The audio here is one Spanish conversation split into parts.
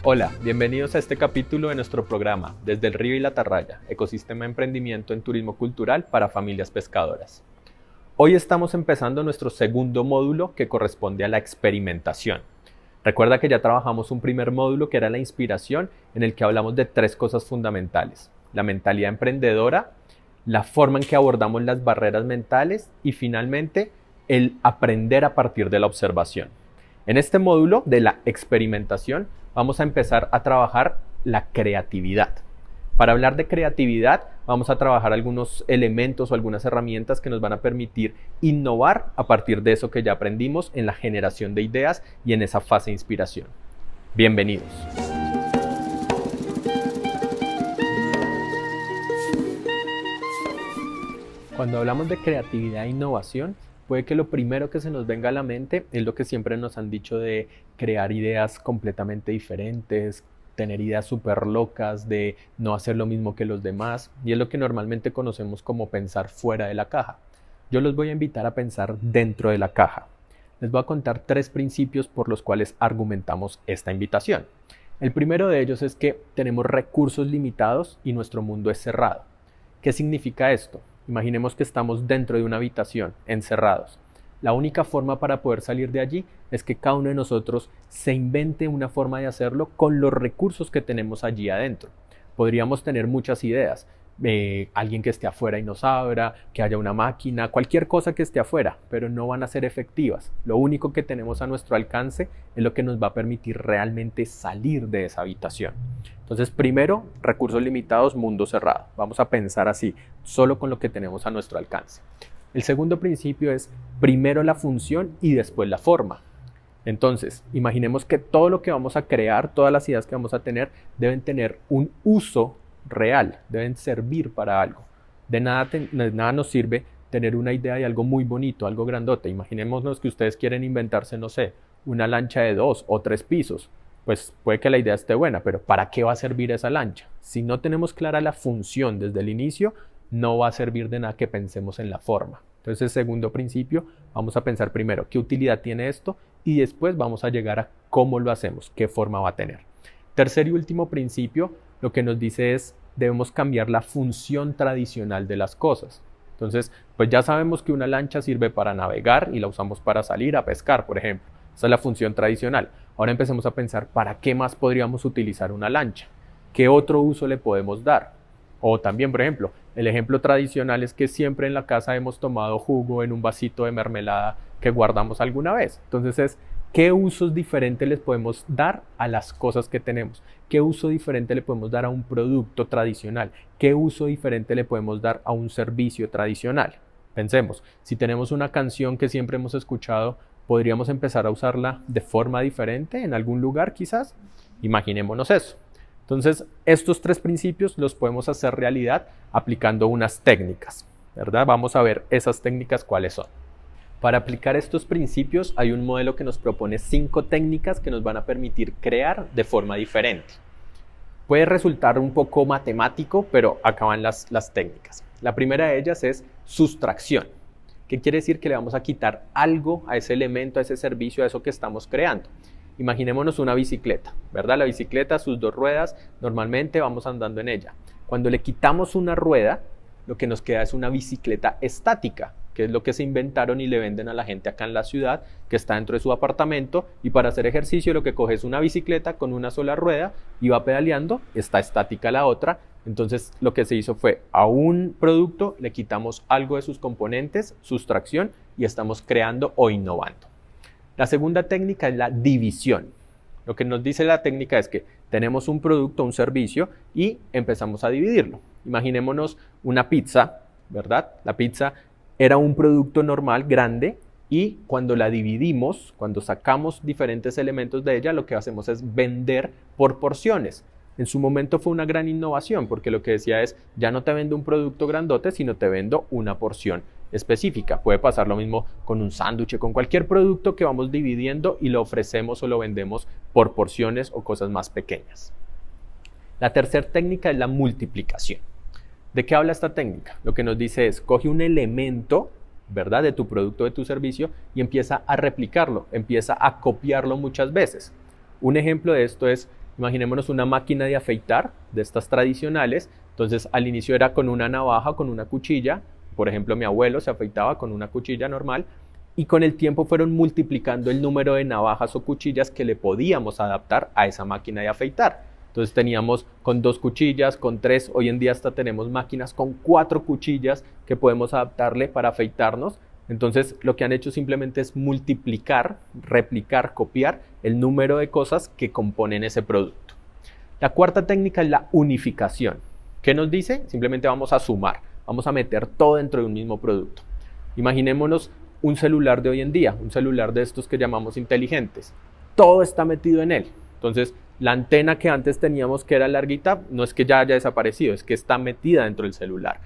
Hola, bienvenidos a este capítulo de nuestro programa Desde el Río y la Atarraya, ecosistema de emprendimiento en turismo cultural para familias pescadoras. Hoy estamos empezando nuestro segundo módulo que corresponde a la experimentación. Recuerda que ya trabajamos un primer módulo que era la inspiración, en el que hablamos de tres cosas fundamentales: la mentalidad emprendedora, la forma en que abordamos las barreras mentales y finalmente el aprender a partir de la observación. En este módulo de la experimentación vamos a empezar a trabajar la creatividad. Para hablar de creatividad vamos a trabajar algunos elementos o algunas herramientas que nos van a permitir innovar a partir de eso que ya aprendimos en la generación de ideas y en esa fase de inspiración. Bienvenidos. Cuando hablamos de creatividad e innovación, puede que lo primero que se nos venga a la mente es lo que siempre nos han dicho de crear ideas completamente diferentes, tener ideas súper locas, de no hacer lo mismo que los demás, y es lo que normalmente conocemos como pensar fuera de la caja. Yo los voy a invitar a pensar dentro de la caja. Les voy a contar tres principios por los cuales argumentamos esta invitación. El primero de ellos es que tenemos recursos limitados y nuestro mundo es cerrado. ¿Qué significa esto? Imaginemos que estamos dentro de una habitación, encerrados. La única forma para poder salir de allí es que cada uno de nosotros se invente una forma de hacerlo con los recursos que tenemos allí adentro. Podríamos tener muchas ideas. Alguien que esté afuera y nos abra, que haya una máquina, cualquier cosa que esté afuera, pero no van a ser efectivas. Lo único que tenemos a nuestro alcance es lo que nos va a permitir realmente salir de esa habitación. Entonces, primero, recursos limitados, mundo cerrado. Vamos a pensar así, solo con lo que tenemos a nuestro alcance. El segundo principio es primero la función y después la forma. Entonces, imaginemos que todo lo que vamos a crear, todas las ideas que vamos a tener, deben tener un uso real, deben servir para algo. De nada nos sirve tener una idea de algo muy bonito, algo grandote. Imaginémonos que ustedes quieren inventarse, no sé, una lancha de 2 o 3 pisos. Pues puede que la idea esté buena, pero ¿para qué va a servir esa lancha? Si no tenemos clara la función desde el inicio, no va a servir de nada que pensemos en la forma. Entonces, segundo principio, vamos a pensar primero qué utilidad tiene esto y después vamos a llegar a cómo lo hacemos, qué forma va a tener. Tercer y último principio, lo que nos dice es debemos cambiar la función tradicional de las cosas. Entonces, pues ya sabemos que una lancha sirve para navegar y la usamos para salir a pescar, por ejemplo. Esa es la función tradicional. Ahora empecemos a pensar para qué más podríamos utilizar una lancha. ¿Qué otro uso le podemos dar? O también, por ejemplo, el ejemplo tradicional es que siempre en la casa hemos tomado jugo en un vasito de mermelada que guardamos alguna vez. Entonces es, ¿qué usos diferentes les podemos dar a las cosas que tenemos? ¿Qué uso diferente le podemos dar a un producto tradicional? ¿Qué uso diferente le podemos dar a un servicio tradicional? Pensemos, si tenemos una canción que siempre hemos escuchado, ¿podríamos empezar a usarla de forma diferente en algún lugar quizás? Imaginémonos eso. Entonces, estos tres principios los podemos hacer realidad aplicando unas técnicas, ¿verdad? Vamos a ver esas técnicas cuáles son. Para aplicar estos principios hay un modelo que nos propone 5 técnicas que nos van a permitir crear de forma diferente. Puede resultar un poco matemático, pero acá van las técnicas. La primera de ellas es sustracción. ¿Qué quiere decir? Que le vamos a quitar algo a ese elemento, a ese servicio, a eso que estamos creando. Imaginémonos una bicicleta, ¿verdad? La bicicleta, sus 2 ruedas, normalmente vamos andando en ella. Cuando le quitamos una rueda, lo que nos queda es una bicicleta estática, que es lo que se inventaron y le venden a la gente acá en la ciudad, que está dentro de su apartamento, y para hacer ejercicio lo que coge es una bicicleta con una sola rueda y va pedaleando, está estática la otra. Entonces lo que se hizo fue a un producto le quitamos algo de sus componentes, sustracción, y estamos creando o innovando. La segunda técnica es la división. Lo que nos dice la técnica es que tenemos un producto, un servicio y empezamos a dividirlo. Imaginémonos una pizza, ¿verdad? La pizza era un producto normal, grande, y cuando la dividimos, cuando sacamos diferentes elementos de ella, lo que hacemos es vender por porciones. En su momento fue una gran innovación porque lo que decía es, ya no te vendo un producto grandote, sino te vendo una porción específica. Puede pasar lo mismo con un sándwich, con cualquier producto que vamos dividiendo y lo ofrecemos o lo vendemos por porciones o cosas más pequeñas. La tercera técnica es la multiplicación. ¿De qué habla esta técnica? Lo que nos dice es, coge un elemento, ¿verdad?, de tu producto, de tu servicio y empieza a replicarlo, empieza a copiarlo muchas veces. Un ejemplo de esto es Imaginémonos una máquina de afeitar de estas tradicionales. Entonces al inicio era con una navaja, con una cuchilla. Por ejemplo, mi abuelo se afeitaba con una cuchilla normal y con el tiempo fueron multiplicando el número de navajas o cuchillas que le podíamos adaptar a esa máquina de afeitar. Entonces teníamos con 2 cuchillas, con 3, hoy en día hasta tenemos máquinas con 4 cuchillas que podemos adaptarle para afeitarnos. Entonces lo que han hecho simplemente es multiplicar, replicar, copiar el número de cosas que componen ese producto. La cuarta técnica es la unificación. ¿Qué nos dice? Simplemente vamos a sumar, vamos a meter todo dentro de un mismo producto. Imaginémonos un celular de hoy en día, un celular de estos que llamamos inteligentes. Todo está metido en él. Entonces, la antena que antes teníamos que era larguita, no es que ya haya desaparecido, es que está metida dentro del celular.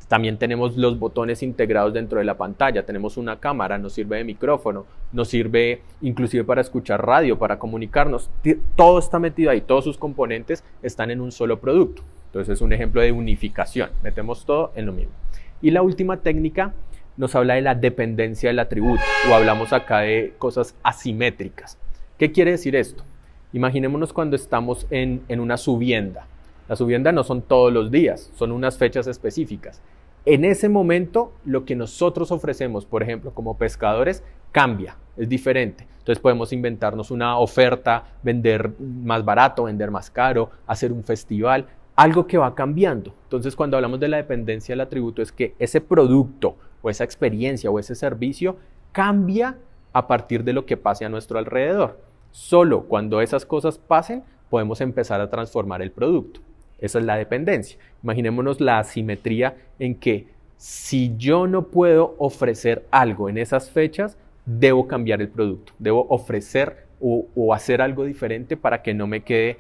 También tenemos los botones integrados dentro de la pantalla, tenemos una cámara, nos sirve de micrófono, nos sirve inclusive para escuchar radio, para comunicarnos. Todo está metido ahí, todos sus componentes están en un solo producto. Entonces es un ejemplo de unificación, metemos todo en lo mismo. Y la última técnica nos habla de la dependencia del atributo, o hablamos acá de cosas asimétricas. ¿Qué quiere decir esto? Imaginémonos cuando estamos en una subienda. La subienda no son todos los días, son unas fechas específicas. En ese momento, lo que nosotros ofrecemos, por ejemplo, como pescadores, cambia, es diferente. Entonces podemos inventarnos una oferta, vender más barato, vender más caro, hacer un festival, algo que va cambiando. Entonces cuando hablamos de la dependencia del atributo es que ese producto o esa experiencia o ese servicio cambia a partir de lo que pase a nuestro alrededor. Solo cuando esas cosas pasen podemos empezar a transformar el producto. Esa es la dependencia. Imaginémonos la asimetría en que si yo no puedo ofrecer algo en esas fechas, debo cambiar el producto, debo ofrecer o hacer algo diferente para que no me quede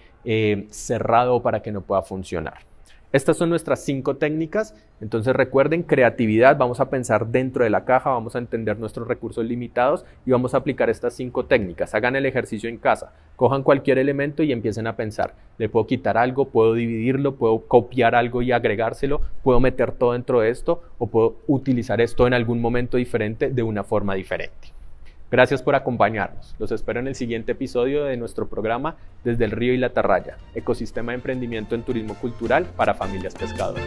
cerrado o para que no pueda funcionar. Estas son nuestras 5 técnicas. Entonces recuerden, creatividad, vamos a pensar dentro de la caja, vamos a entender nuestros recursos limitados y vamos a aplicar estas 5 técnicas. Hagan el ejercicio en casa, cojan cualquier elemento y empiecen a pensar. ¿Le puedo quitar algo? ¿Puedo dividirlo? ¿Puedo copiar algo y agregárselo? ¿Puedo meter todo dentro de esto? ¿O puedo utilizar esto en algún momento diferente de una forma diferente? Gracias por acompañarnos. Los espero en el siguiente episodio de nuestro programa Desde el Río y la Atarraya, ecosistema de emprendimiento en turismo cultural para familias pescadoras.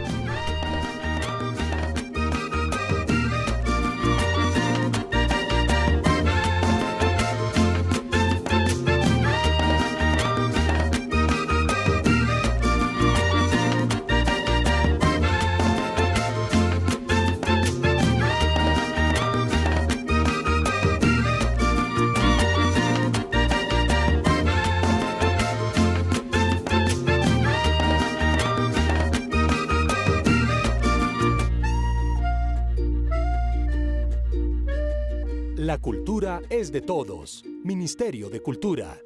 La cultura es de todos. Ministerio de Cultura.